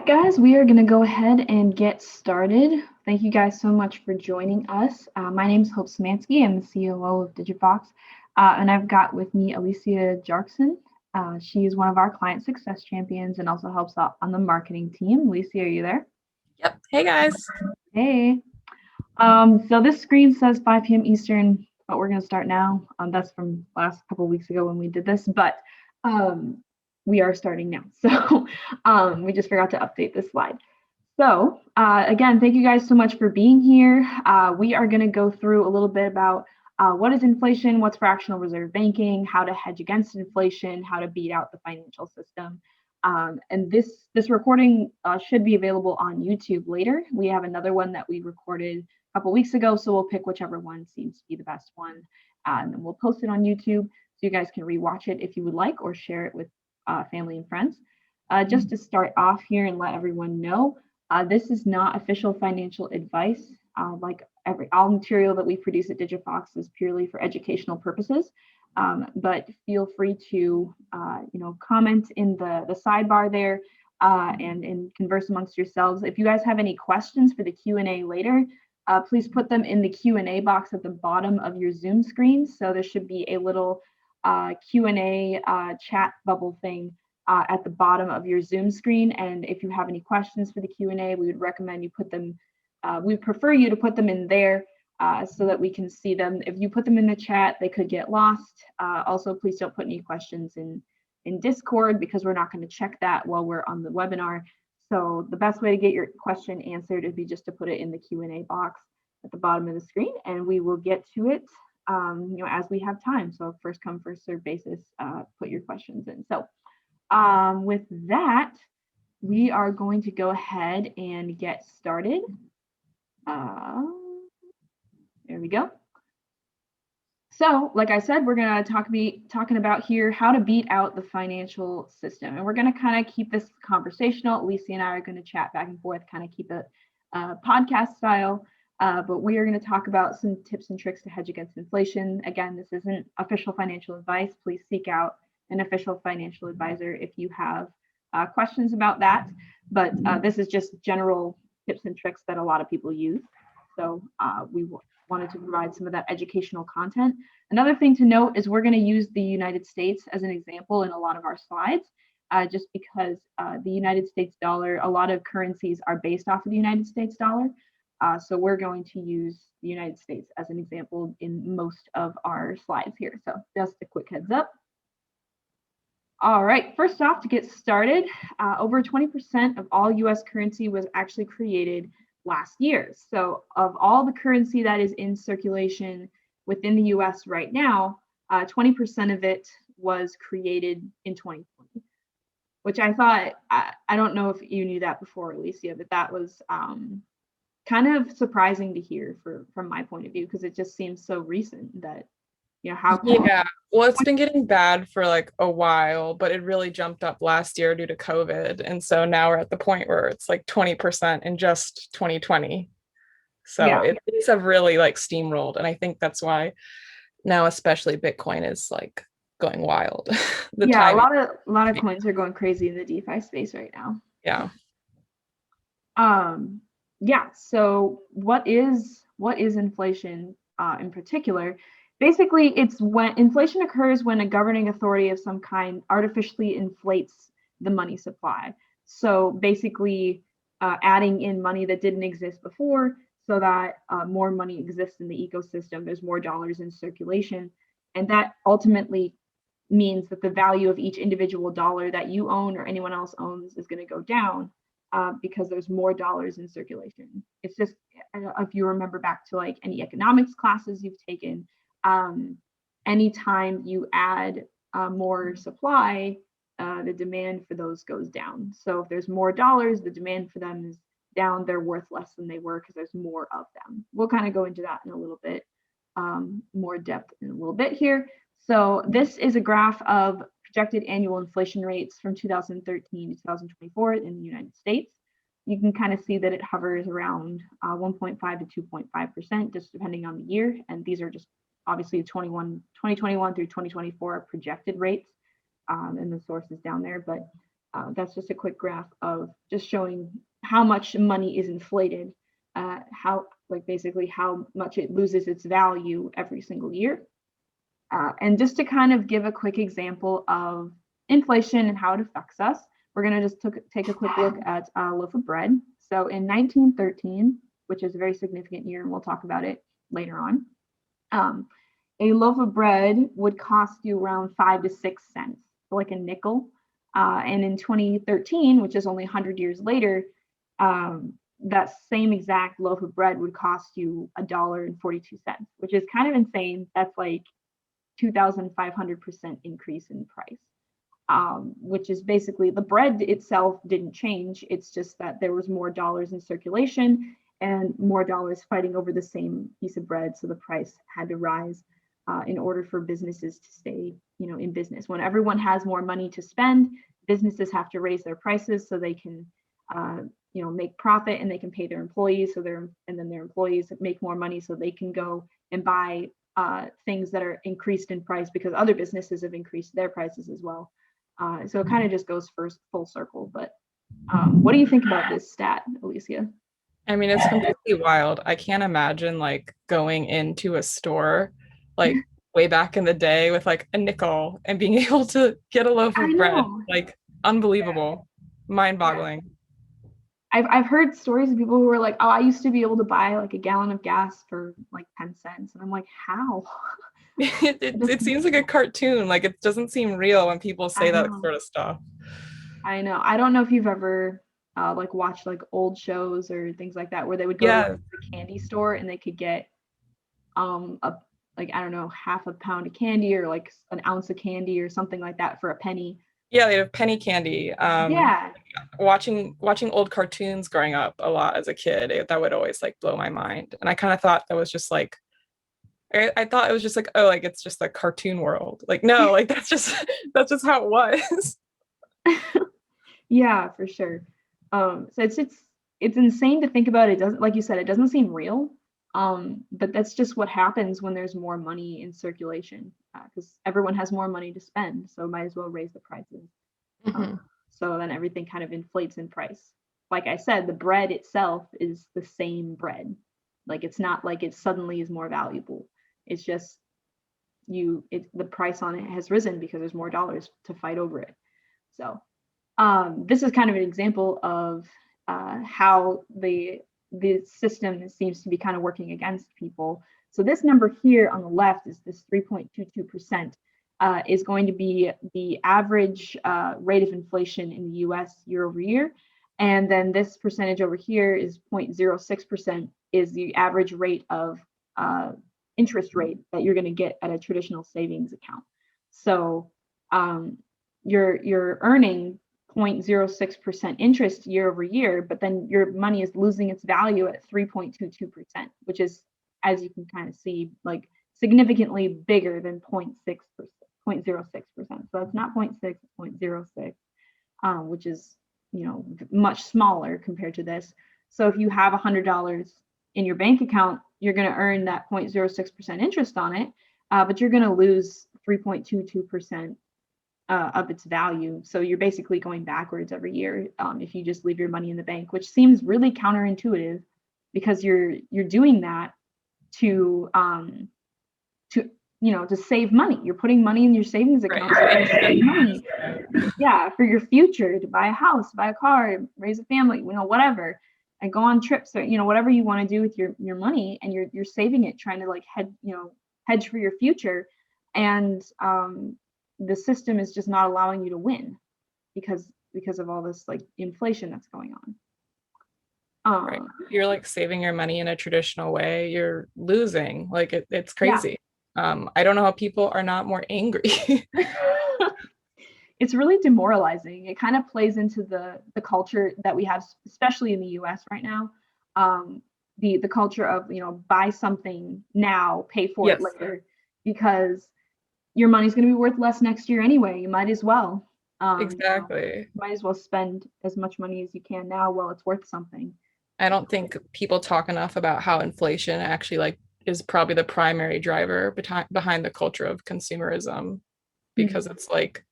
right, guys, we are going to go ahead and get started. Thank you guys so much for joining us. My name is Szymanski. I'm the COO of Digifox, and I've got with me Alicia Tjarksen. She is one of our client success champions and also helps out on the marketing team. Alicia, are you there? Yep. Hey, guys. Hey. So this screen says 5 p.m. Eastern, but we're going to start now. That's from last couple of weeks ago when we did this, but we are starting now. So we just forgot to update this slide. So again, thank you guys so much for being here. We are going to go through a little bit about what is inflation, what's fractional reserve banking, how to hedge against inflation, how to beat out the financial system. And this recording should be available on YouTube later. We have another one that we recorded a couple weeks ago, so we'll pick whichever one seems to be the best one, and then we'll post it on YouTube so you guys can rewatch it if you would like, or share it with family and friends. Just to start off here and let everyone know, this is not official financial advice. Like all material that we produce at Digifox is purely for educational purposes. But feel free to comment in the sidebar there and converse amongst yourselves. If you guys have any questions for the Q&A later, please put them in the Q&A box at the bottom of your Zoom screen. So there should be a little Q&A chat bubble thing at the bottom of your Zoom screen. And if you have any questions for the Q&A, we would recommend you put them, we prefer you to put them in there so that we can see them. If you put them in the chat, they could get lost. Also, please don't put any questions in Discord because we're not going to check that while we're on the webinar. So the best way to get your question answered would be just to put it in the Q&A box at the bottom of the screen, and we will get to it as we have time. So first come, first serve basis, put your questions in. So with that, we are going to go ahead and get started. There we go. So like I said, we're going to be talking about here how to beat out the financial system. And we're going to kind of keep this conversational. Alicia and I are going to chat back and forth, kind of keep it podcast style. But we are going to talk about some tips and tricks to hedge against inflation. Again, this isn't official financial advice. Please seek out an official financial advisor if you have questions about that. But this is just general tips and tricks that a lot of people use. So we wanted to provide some of that educational content. Another thing to note is we're going to use the United States as an example in a lot of our slides, just because the United States dollar, a lot of currencies are based off of the United States dollar. So we're going to use the United States as an example in most of our slides here. So just a quick heads up. All right, first off, to get started, over 20% of all US currency was actually created last year. So of all the currency that is in circulation within the US right now, 20% of it was created in 2020, which I thought, I don't know if you knew that before, Alicia, but that was kind of surprising to hear from my point of view, because it just seems so recent that, how. Yeah, well, it's been getting bad for like a while, but it really jumped up last year due to COVID. And so now we're at the point where it's like 20% in just 2020. So yeah, it's a really like steamrolled. And I think that's why now, especially Bitcoin is like going wild. A lot of coins are going crazy in the DeFi space right now. Yeah. So what is inflation in particular? Basically, it's when inflation occurs when a governing authority of some kind artificially inflates the money supply. So basically, adding in money that didn't exist before so that more money exists in the ecosystem. There's more dollars in circulation. And that ultimately means that the value of each individual dollar that you own or anyone else owns is going to go down because there's more dollars in circulation. It's just, if you remember back to like any economics classes you've taken, anytime you add more supply, the demand for those goes down. So if there's more dollars, the demand for them is down. They're worth less than they were because there's more of them. We'll kind of go into that in a little bit more depth in a little bit here. So this is a graph of projected annual inflation rates from 2013 to 2024 in the United States. You can kind of see that it hovers around 1.5 to 2.5%, just depending on the year. And these are just obviously 2021 through 2024 projected rates, and the source is down there. But That's just a quick graph of just showing how much money is inflated, how basically how much it loses its value every single year. And just to kind of give a quick example of inflation and how it affects us, we're going to just take a quick look at a loaf of bread. So in 1913, which is a very significant year, and we'll talk about it later on, a loaf of bread would cost you around 5 to 6 cents, so like a nickel. And in 2013, which is only 100 years later, that same exact loaf of bread would cost you $1.42, which is kind of insane. That's like 2,500% increase in price, which is basically the bread itself didn't change. It's just that there was more dollars in circulation and more dollars fighting over the same piece of bread. So the price had to rise in order for businesses to stay, in business. When everyone has more money to spend, businesses have to raise their prices so they can, make profit, and they can pay their employees. And then their employees make more money so they can go and buy things that are increased in price because other businesses have increased their prices as well. So it kind of just goes first full circle. But what do you think about this stat, Alicia? I mean, it's completely wild. I can't imagine like going into a store like way back in the day with like a nickel and being able to get a loaf of bread. Like unbelievable, mind-boggling. I've heard stories of people who were like, oh, I used to be able to buy like a gallon of gas for like 10 cents. And I'm like, how? It seems like a cartoon. Like it doesn't seem real when people say that sort of stuff. I know. I don't know if you've ever like watched like old shows or things like that where they would go to the candy store and they could get I don't know, half a pound of candy or like an ounce of candy or something like that for a penny. Yeah, they have penny candy. Watching old cartoons growing up a lot as a kid, that would always like blow my mind. And I kind of thought that was just like, I thought it was just like, oh, like it's just a cartoon world. Like, no, like that's just how it was. Yeah, for sure. So it's insane to think about. It doesn't, like you said, it doesn't seem real. But that's just what happens when there's more money in circulation, because everyone has more money to spend, so might as well raise the prices. So then everything kind of inflates in price. Like I said, the bread itself is the same bread. Like it's not like it suddenly is more valuable. It's just the price on it has risen because there's more dollars to fight over it. So this is kind of an example of how the system seems to be kind of working against people. So this number here on the left is this 3.22%, is going to be the average rate of inflation in the US year over year. And then this percentage over here is 0.06%, is the average rate of interest rate that you're going to get at a traditional savings account. So you're earning 0.06% interest year over year, but then your money is losing its value at 3.22%, which is, as you can kind of see, like significantly bigger than 0.06%. So it's not 0.6, it's 0.06, which is, much smaller compared to this. So if you have $100 in your bank account, you're going to earn that 0.06% interest on it, but you're going to lose 3.22% of its value. So you're basically going backwards every year if you just leave your money in the bank, which seems really counterintuitive because you're doing that to save money. You're putting money in your savings account to save money. Yeah, for your future, to buy a house, buy a car, raise a family, whatever, and go on trips or whatever you want to do with your money, and you're saving it, trying to like hedge for your future, and the system is just not allowing you to win because of all this like inflation that's going on. Right. You're like saving your money in a traditional way, you're losing. Like it's crazy. Yeah. I don't know how people are not more angry. It's really demoralizing. It kind of plays into the culture that we have, especially in the US right now. The culture of, buy something now, pay for it later, because your money's going to be worth less next year anyway. You might as well. Exactly. Might as well spend as much money as you can now while it's worth something. I don't think people talk enough about how inflation actually like is probably the primary driver behind the culture of consumerism, because it's like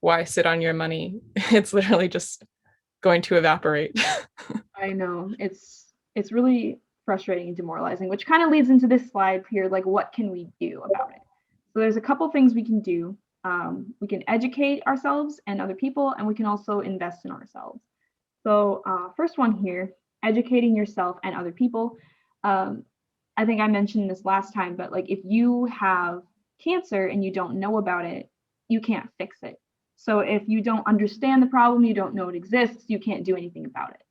why sit on your money? It's literally just going to evaporate. I know it's really frustrating and demoralizing, which kind of leads into this slide here, like what can we do about it? So there's a couple things we can do. We can educate ourselves and other people, and we can also invest in ourselves. So first one here, educating yourself and other people. I think I mentioned this last time, but like if you have cancer and you don't know about it, you can't fix it. So if you don't understand the problem, you don't know it exists, you can't do anything about it.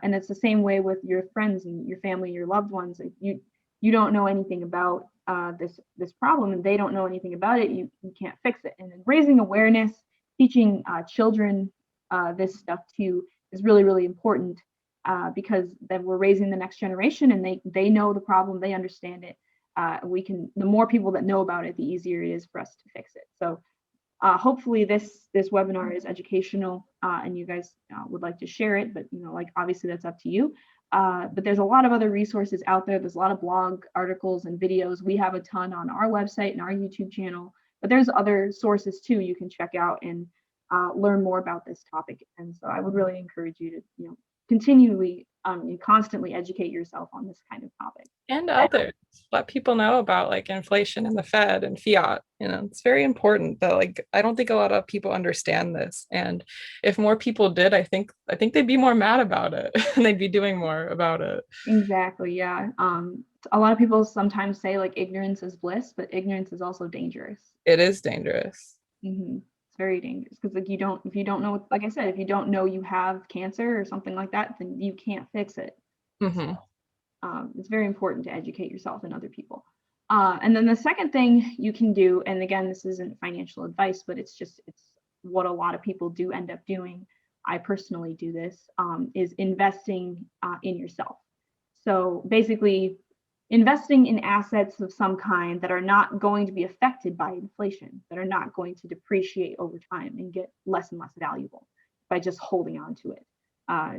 And it's the same way with your friends and your family, your loved ones. If you don't know anything about this problem and they don't know anything about it, you can't fix it. And then raising awareness, teaching children this stuff too is really, really important because then we're raising the next generation and they know the problem, they understand it. The more people that know about it, the easier it is for us to fix it. So hopefully this webinar is educational and you guys would like to share it, but like obviously that's up to you. But there's a lot of other resources out there. There's a lot of blog articles and videos. We have a ton on our website and our YouTube channel, but there's other sources too you can check out and learn more about this topic. And so I would really encourage you to continually constantly educate yourself on this kind of topic. And others, let people know about like inflation and the Fed and fiat. It's very important that like I don't think a lot of people understand this. And if more people did, I think they'd be more mad about it and they'd be doing more about it. Exactly. Yeah. A lot of people sometimes say like ignorance is bliss, but ignorance is also dangerous. It is dangerous. Mm-hmm. Very dangerous because like if you don't know, like I said, if you don't know you have cancer or something like that, then you can't fix it. Mm-hmm. So, it's very important to educate yourself and other people. And then the second thing you can do, and again, this isn't financial advice, but it's what a lot of people do end up doing. I personally do this, is investing in yourself. So basically, investing in assets of some kind that are not going to be affected by inflation, that are not going to depreciate over time and get less and less valuable by just holding on to it.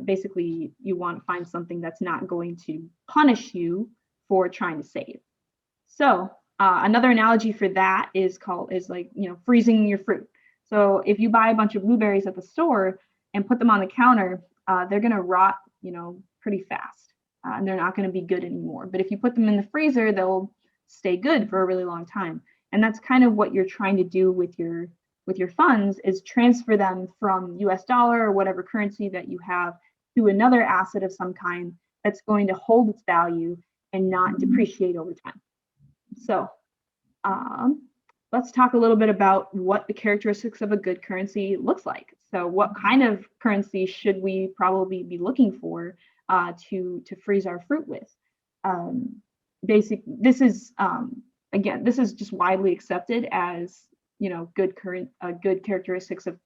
Basically, you want to find something that's not going to punish you for trying to save. So another analogy for that is like freezing your fruit. So if you buy a bunch of blueberries at the store and put them on the counter, they're going to rot, pretty fast. And they're not going to be good anymore. But if you put them in the freezer, they'll stay good for a really long time. And that's kind of what you're trying to do with your funds, is transfer them from US dollar or whatever currency that you have to another asset of some kind that's going to hold its value and not depreciate over time. So let's talk a little bit about what the characteristics of a good currency looks like. So what kind of currency should we probably be looking for to freeze our fruit with? This is just widely accepted as good characteristics of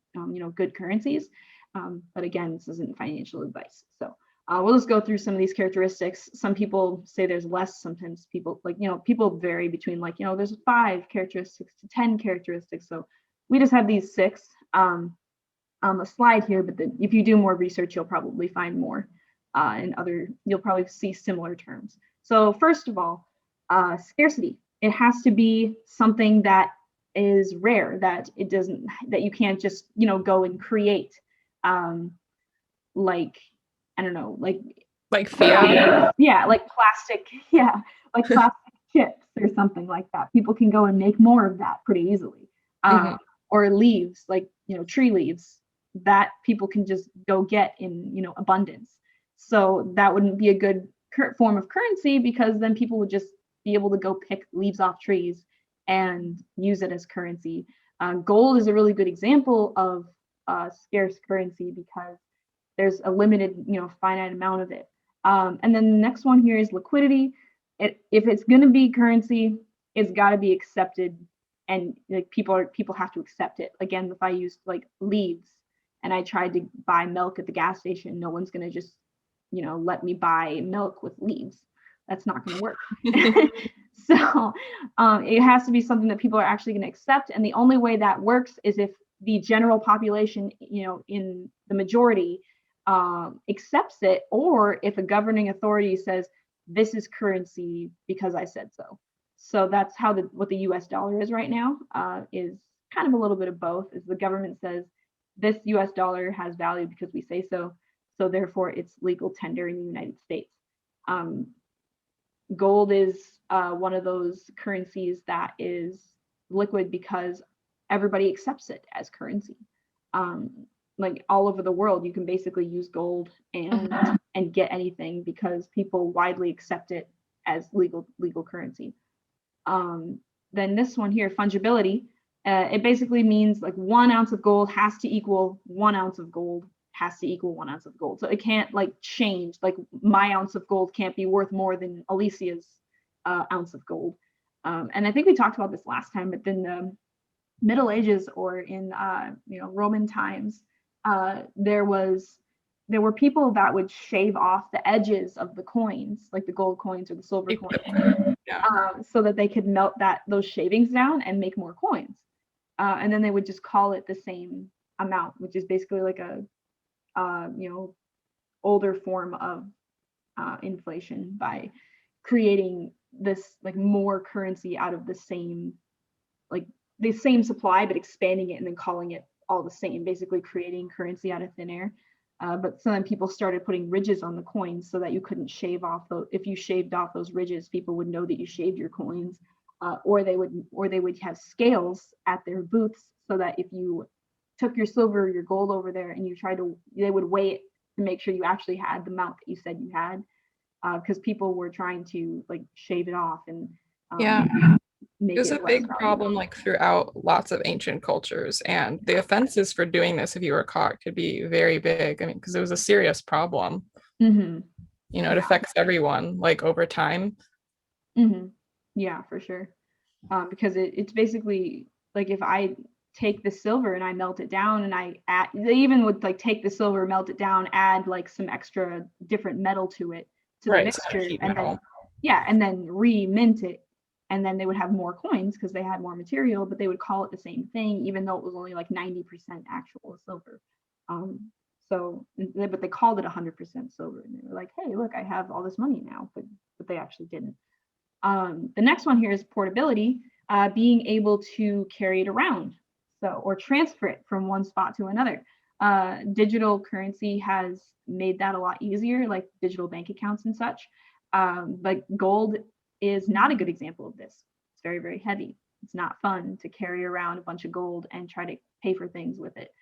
good currencies. But again, this isn't financial advice. So we'll just go through some of these characteristics. Some people say there's less. Sometimes people people vary between there's 5 characteristics to 10 characteristics. So we just have these 6 on the slide here. But if you do more research, you'll probably find more. You'll probably see similar terms. So first of all, scarcity. It has to be something that is rare, that you can't just go and create, like I don't know, like fiat. Yeah, like plastic. Yeah, like plastic chips or something like that. People can go and make more of that pretty easily. Or leaves, like tree leaves, that people can just go get in abundance. So that wouldn't be a good form of currency, because then people would just be able to go pick leaves off trees and use it as currency. Gold is a really good example of scarce currency because there's a limited, finite amount of it. And then the next one here is liquidity. If it's going to be currency, it's got to be accepted, and like people have to accept it. Again, if I used like leaves and I tried to buy milk at the gas station, no one's going to just let me buy milk with leaves. That's not going to work. So it has to be something that people are actually going to accept. And the only way that works is if the general population, in the majority, accepts it, or if a governing authority says this is currency because I said so. So that's how what the US dollar is right now, is kind of a little bit of both. Is the government says this US dollar has value because we say so, so therefore it's legal tender in the United States. Gold is one of those currencies that is liquid because everybody accepts it as currency. Like all over the world, you can basically use gold and get anything because people widely accept it as legal currency. Then this one here, fungibility, it basically means like 1 ounce of gold has to equal 1 ounce of gold has to equal 1 ounce of gold. So it can't like change, like my ounce of gold can't be worth more than Alicia's ounce of gold. And I think we talked about this last time, but then the Middle Ages or in Roman times, there were people that would shave off the edges of the coins, like the gold coins or the silver coins, so that they could melt those shavings down and make more coins. And then they would just call it the same amount, which is basically like a older form of inflation by creating this like more currency out of the same supply, but expanding it and then calling it all the same, basically creating currency out of thin air. But so then people started putting ridges on the coins so that you couldn't shave off those. If you shaved off those ridges, people would know that you shaved your coins, or they would have scales at their booths so that if you took your silver or your gold over there and they would weigh it to make sure you actually had the amount that you said you had, because people were trying to like shave it off and it was a big problem like throughout lots of ancient cultures, and the offenses for doing this, if you were caught, could be very big. I mean, because it was a serious problem. It affects everyone like over time. Yeah, for sure. Because it's basically like if I take the silver and I melt it down and they even would like take the silver, melt it down, add like some extra different metal to it, to the mixture, and then re-mint it, and then they would have more coins because they had more material, but they would call it the same thing even though it was only like 90% actual silver. But they called it 100% silver, and they were like, hey, look, I have all this money now, but they actually didn't. The next one here is portability, being able to carry it around, or transfer it from one spot to another. Digital currency has made that a lot easier, like digital bank accounts and such. But gold is not a good example of this. It's very, very heavy. It's not fun to carry around a bunch of gold and try to pay for things with it,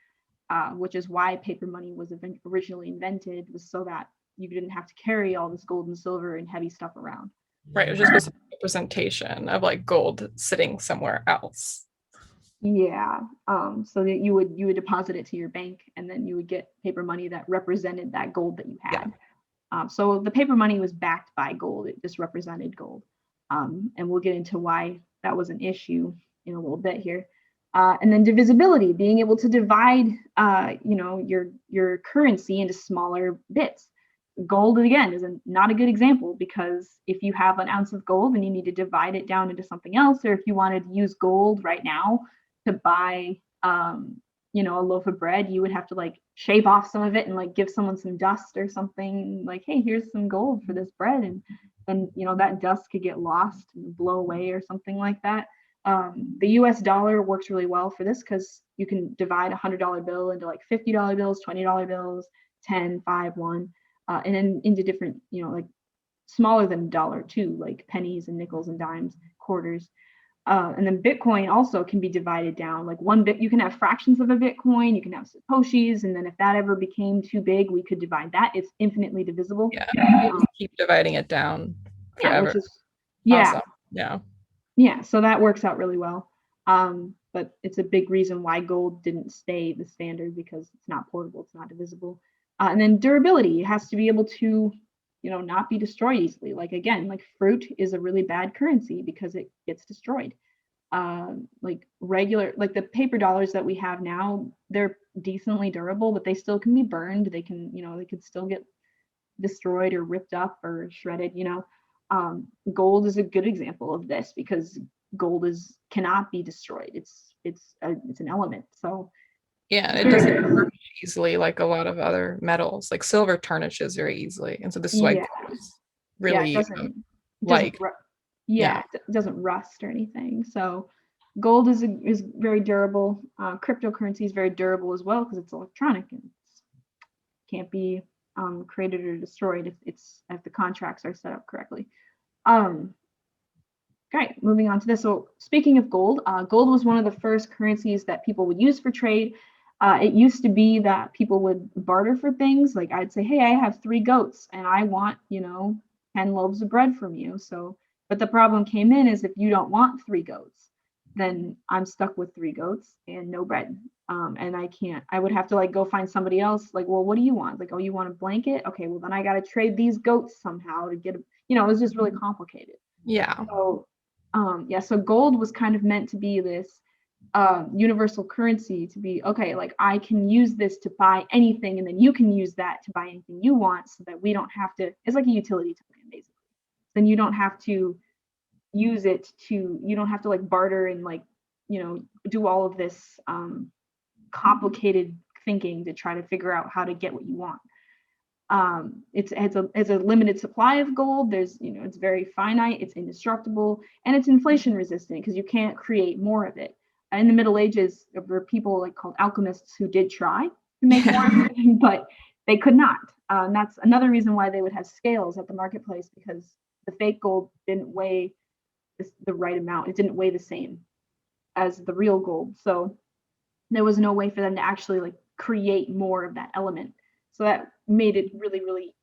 which is why paper money was originally invented, was so that you didn't have to carry all this gold and silver and heavy stuff around. Right, it was just a representation of like gold sitting somewhere else. Yeah, so that you would deposit it to your bank, and then you would get paper money that represented that gold that you had. So the paper money was backed by gold; it just represented gold, and we'll get into why that was an issue in a little bit here. And then divisibility, being able to divide, your currency into smaller bits. Gold, again, is not a good example, because if you have an ounce of gold and you need to divide it down into something else, or if you wanted to use gold right now to buy, a loaf of bread, you would have to like shave off some of it and like give someone some dust or something, like, hey, here's some gold for this bread. And that dust could get lost and blow away or something like that. The US dollar works really well for this because you can divide a $100 bill into like $50 bills, $20 bills, 10, 5, 1. And then into different, like smaller than a dollar too, like pennies and nickels and dimes, quarters. And then Bitcoin also can be divided down. Like you can have fractions of a Bitcoin, you can have Satoshis, and then if that ever became too big, we could divide that. It's infinitely divisible. Keep dividing it down forever. Awesome. Yeah. So that works out really well. But it's a big reason why gold didn't stay the standard, because it's not portable, it's not divisible. And then durability, it has to be able to, not be destroyed easily. Like, again, like fruit is a really bad currency because it gets destroyed. Like the paper dollars that we have now, they're decently durable, but they still can be burned. They can, they could still get destroyed or ripped up or shredded. Gold is a good example of this because gold cannot be destroyed. It's an element. So it doesn't burn easily like a lot of other metals. Like silver tarnishes very easily, and so this is why gold is really it doesn't rust or anything. So Gold is very durable. Cryptocurrency is very durable as well because it's electronic and can't be created or destroyed if the contracts are set up correctly. Great, moving on to this. So speaking of gold, gold was one of the first currencies that people would use for trade. It used to be that people would barter for things. Like I'd say, hey, I have 3 goats and I want, 10 loaves of bread from you. So, but the problem came in is if you don't want 3 goats, then I'm stuck with 3 goats and no bread. And I would have to like go find somebody else. Like, well, what do you want? Like, oh, you want a blanket? Okay, well then I got to trade these goats somehow to get, it was just really complicated. Yeah. So, so gold was kind of meant to be this universal currency, to be, okay, like I can use this to buy anything and then you can use that to buy anything you want, so that we don't have to, it's like a utility token basically. Then you don't have to use it you don't have to like barter and like, do all of this complicated thinking to try to figure out how to get what you want. It's a limited supply of gold. There's, it's very finite, it's indestructible, and it's inflation resistant because you can't create more of it. In the Middle Ages, there were people like called alchemists who did try to make more of it, but they could not. And that's another reason why they would have scales at the marketplace, because the fake gold didn't weigh the right amount. It didn't weigh the same as the real gold. So there was no way for them to actually like create more of that element. So that made it really, really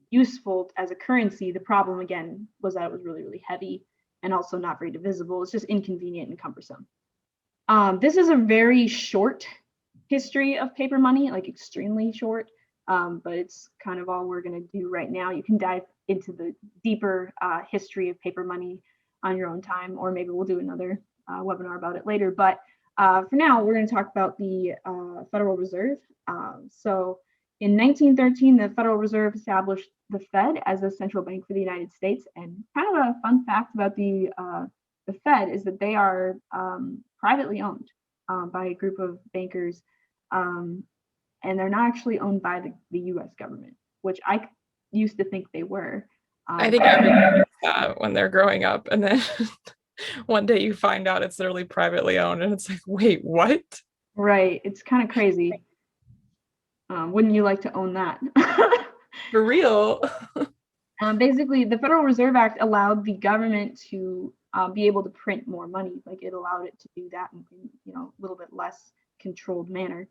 useful as a currency. The problem, again, was that it was really, really heavy and also not very divisible. It's just inconvenient and cumbersome. This is a very short history of paper money, like extremely short, but it's kind of all we're going to do right now. You can dive into the deeper history of paper money on your own time, or maybe we'll do another webinar about it later. But for now, we're going to talk about the Federal Reserve. So in 1913, the Federal Reserve established the Fed as a central bank for the United States. And kind of a fun fact about the Fed is that they are privately owned by a group of bankers, and they're not actually owned by the U.S. government, which I used to think they were. I think everyone thinks that when they're growing up, and then one day you find out it's literally privately owned, and it's like, wait, what? Right, it's kind of crazy. Wouldn't you like to own that? For real. Basically, the Federal Reserve Act allowed the government to be able to print more money. Like it allowed it to do that in a little bit less controlled manner,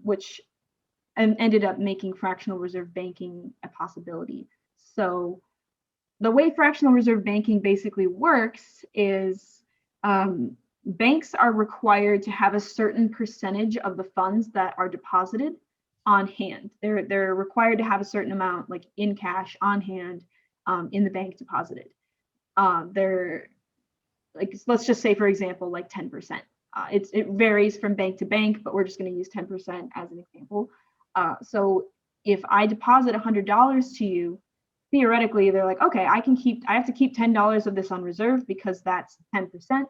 which ended up making fractional reserve banking a possibility. So the way fractional reserve banking basically works is banks are required to have a certain percentage of the funds that are deposited on hand. They're required to have a certain amount, like in cash on hand, in the bank deposited. They're like, let's just say, for example, like 10%. It varies from bank to bank, but we're just going to use 10% as an example. So if I deposit $100 to you, theoretically, they're like, okay, I have to keep $10 of this on reserve because that's 10%.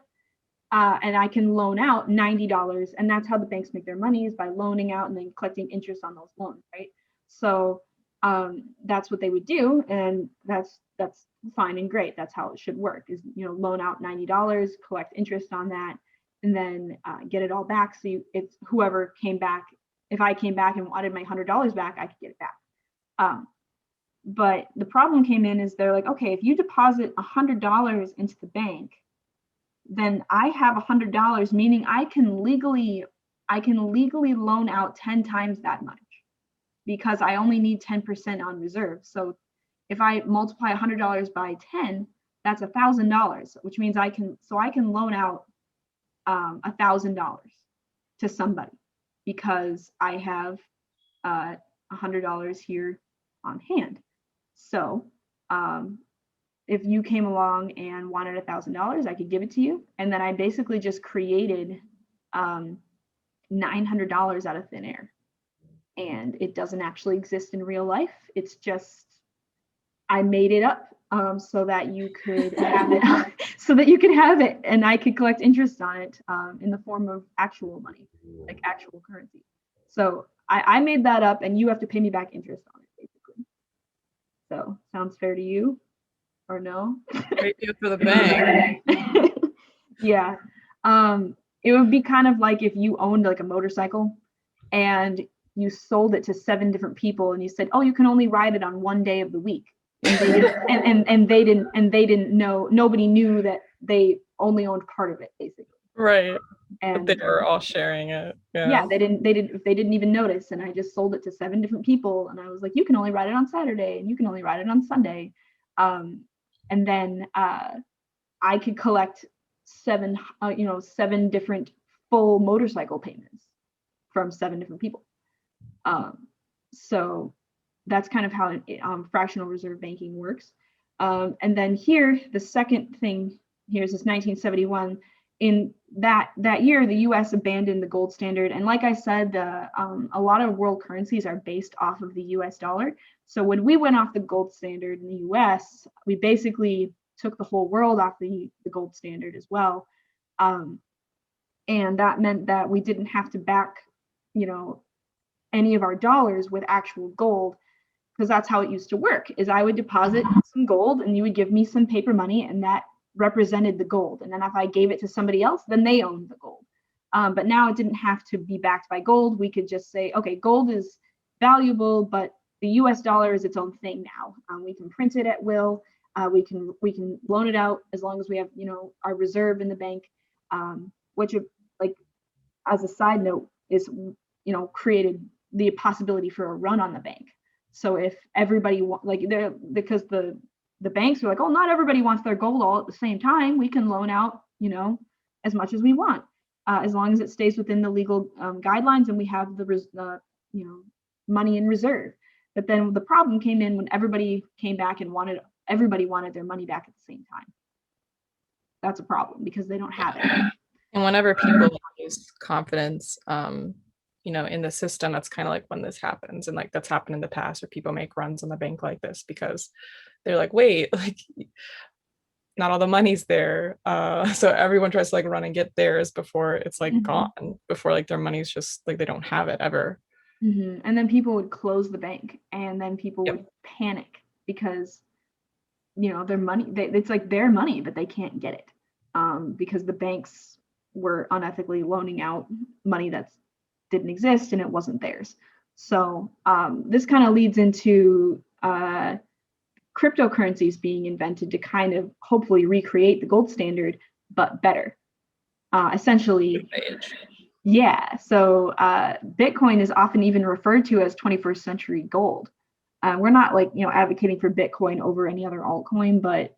And I can loan out $90, and that's how the banks make their money, is by loaning out and then collecting interest on those loans, right? So that's what they would do, and that's fine and great. That's how it should work, is loan out $90, collect interest on that, and then get it all back. So it's whoever came back. If I came back and wanted my $100 back, I could get it back. But the problem came in is they're like, okay, if you deposit $100 into the bank, then I have $100, meaning I can legally loan out 10 times that much, because I only need 10% on reserve. So if I multiply $100 by 10, that's $1,000, which means I can loan out $1,000 to somebody because I have $100 here on hand. So if you came along and wanted $1,000, I could give it to you. And then I basically just created $900 out of thin air. And it doesn't actually exist in real life. It's just, I made it up so that you could have it, and I could collect interest on it in the form of actual money, like actual currency. So I made that up, and you have to pay me back interest on it, basically. So sounds fair to you? Or no? Great deal for the bank. Yeah. It would be kind of like if you owned like a motorcycle and you sold it to 7 different people and you said, oh, you can only ride it on one day of the week. And they didn't, and they didn't know, nobody knew that they only owned part of it, basically. Right. And But they were all sharing it. yeah, they didn't even notice. And I just sold it to 7 different people. And I was like, you can only ride it on Saturday and you can only ride it on Sunday. And then I could collect 7 different full motorcycle payments from 7 different people. So that's kind of how fractional reserve banking works. And then here, the second thing here is this 1971. In that year, the U.S. abandoned the gold standard, and like I said, a lot of world currencies are based off of the U.S. dollar. So when we went off the gold standard in the U.S., we basically took the whole world off the gold standard as well, and that meant that we didn't have to back, any of our dollars with actual gold, because that's how it used to work. Is I would deposit some gold, and you would give me some paper money, and that represented the gold. And then if I gave it to somebody else, then they owned the gold. But now it didn't have to be backed by gold. We could just say, okay, gold is valuable, but the US dollar is its own thing now. We can print it at will. We can loan it out as long as we have, our reserve in the bank, which, like, as a side note, is, created the possibility for a run on the bank. So if everybody because the banks are like, oh, not everybody wants their gold all at the same time. We can loan out, as much as we want, as long as it stays within the legal guidelines and we have the money in reserve. But then the problem came in when everybody came back and everybody wanted their money back at the same time. That's a problem because they don't have it. And whenever people lose confidence, in the system, that's kind of like when this happens. And like that's happened in the past where people make runs on the bank like this because they're like, wait, like not all the money's there. So everyone tries to like run and get theirs before it's like gone, before like their money's just like they don't have it ever. And then people would close the bank, and then people would panic because their money, it's like their money, but they can't get it because the banks were unethically loaning out money that didn't exist and it wasn't theirs. So this kind of leads into cryptocurrencies being invented to kind of hopefully recreate the gold standard, but better. Essentially, yeah. So Bitcoin is often even referred to as 21st century gold. We're not like advocating for Bitcoin over any other altcoin, but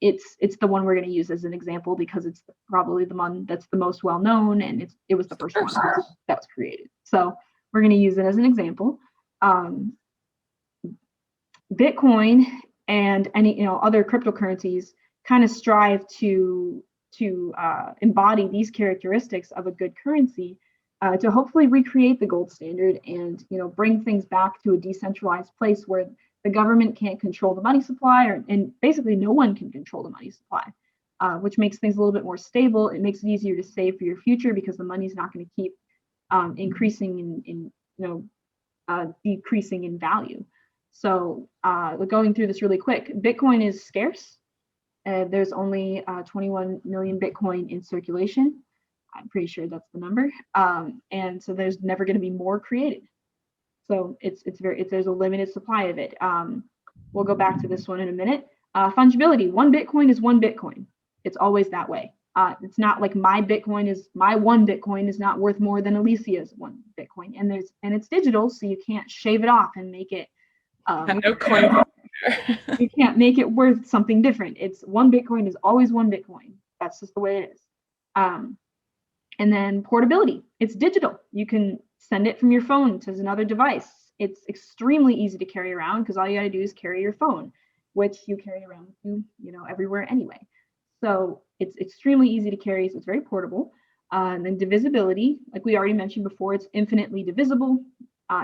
it's the one we're going to use as an example because it's probably the one that's the most well known, and it was the first one that was created. So we're going to use it as an example. Bitcoin and any other cryptocurrencies kind of strive to embody these characteristics of a good currency to hopefully recreate the gold standard and bring things back to a decentralized place where the government can't control the money supply, and basically no one can control the money supply, which makes things a little bit more stable. It makes it easier to save for your future because the money's not going to keep increasing decreasing in value. So going through this really quick, Bitcoin is scarce. There's only 21 million Bitcoin in circulation. I'm pretty sure that's the number. And so there's never going to be more created. So there's a limited supply of it. We'll go back to this one in a minute. Fungibility, one Bitcoin is one Bitcoin. It's always that way. It's not like my one Bitcoin is not worth more than Alicia's one Bitcoin. And it's digital, so you can't shave it off and make it no coin. You can't make it worth something different. It's one Bitcoin is always one Bitcoin. That's just the way it is. And then portability, it's digital. You can send it from your phone to another device. It's extremely easy to carry around because all you got to do is carry your phone, which you carry around with you, everywhere anyway. So it's extremely easy to carry. So it's very portable. And then divisibility, like we already mentioned before, it's infinitely divisible.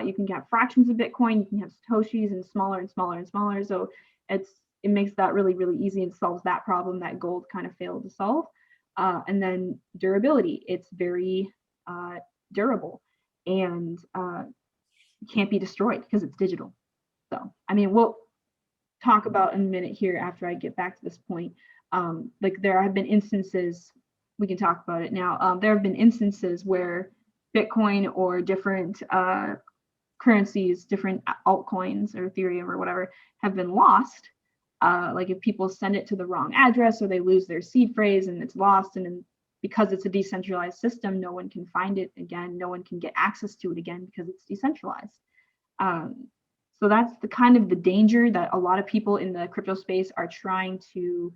You can have fractions of Bitcoin, you can have Satoshis and smaller and smaller and smaller. So it makes that really, really easy and solves that problem that gold kind of failed to solve. And then durability, it's very durable and can't be destroyed because it's digital. So, I mean, we'll talk about in a minute here after I get back to this point. Like there have been instances, we can talk about it now. There have been instances where Bitcoin or different currencies, different altcoins or Ethereum or whatever, have been lost. Like if people send it to the wrong address or they lose their seed phrase and it's lost, and then because it's a decentralized system, no one can find it again. No one can get access to it again because it's decentralized. So that's the kind of the danger that a lot of people in the crypto space are trying to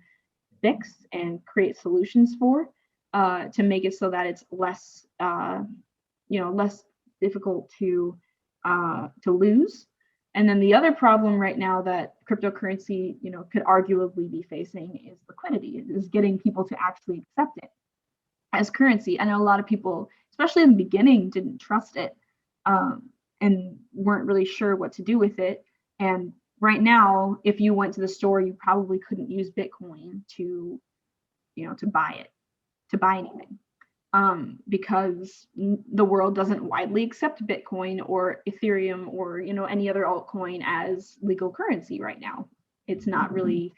fix and create solutions for, to make it so that it's less, less difficult to lose. And then the other problem right now that cryptocurrency, could arguably be facing is liquidity, is getting people to actually accept it as currency. I know a lot of people, especially in the beginning, didn't trust it, and weren't really sure what to do with it. And right now, if you went to the store, you probably couldn't use Bitcoin to buy anything, because the world doesn't widely accept Bitcoin or Ethereum or any other altcoin as legal currency right now. It's not really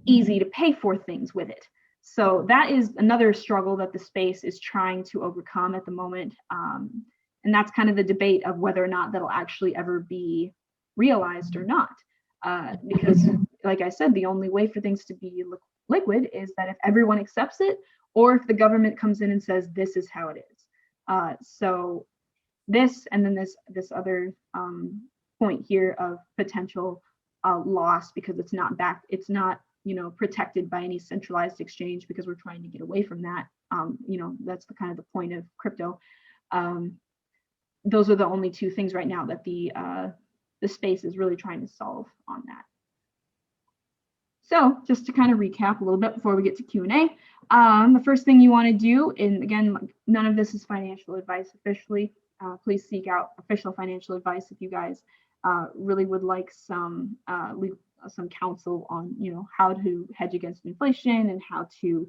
easy to pay for things with it. So that is another struggle that the space is trying to overcome at the moment. And that's kind of the debate of whether or not that'll actually ever be realized or not. Because like I said, the only way for things to be liquid is that if everyone accepts it, or if the government comes in and says, this is how it is. So this, and then this other point here of potential loss because it's not backed, it's not protected by any centralized exchange, because we're trying to get away from that. That's the kind of the point of crypto. Those are the only two things right now that the space is really trying to solve on that. So just to kind of recap a little bit before we get to Q&A, the first thing you want to do, and again, none of this is financial advice officially. Please seek out official financial advice if you guys really would like some counsel on how to hedge against inflation and how to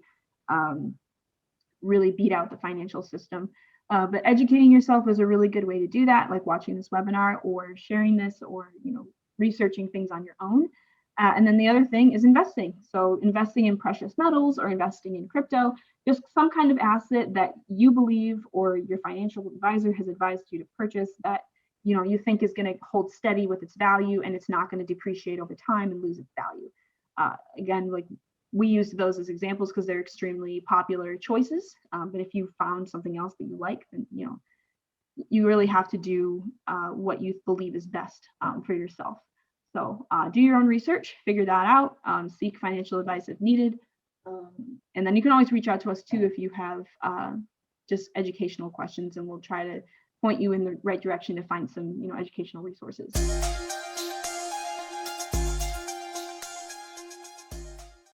really beat out the financial system. But educating yourself is a really good way to do that, like watching this webinar or sharing this, or researching things on your own. And then the other thing is investing. So investing in precious metals or investing in crypto, just some kind of asset that you believe or your financial advisor has advised you to purchase that you think is going to hold steady with its value and it's not going to depreciate over time and lose its value. Again, like we use those as examples because they're extremely popular choices. But if you found something else that you like, then you really have to do what you believe is best for yourself. So do your own research, figure that out, seek financial advice if needed. And then you can always reach out to us too if you have just educational questions, and we'll try to point you in the right direction to find some educational resources.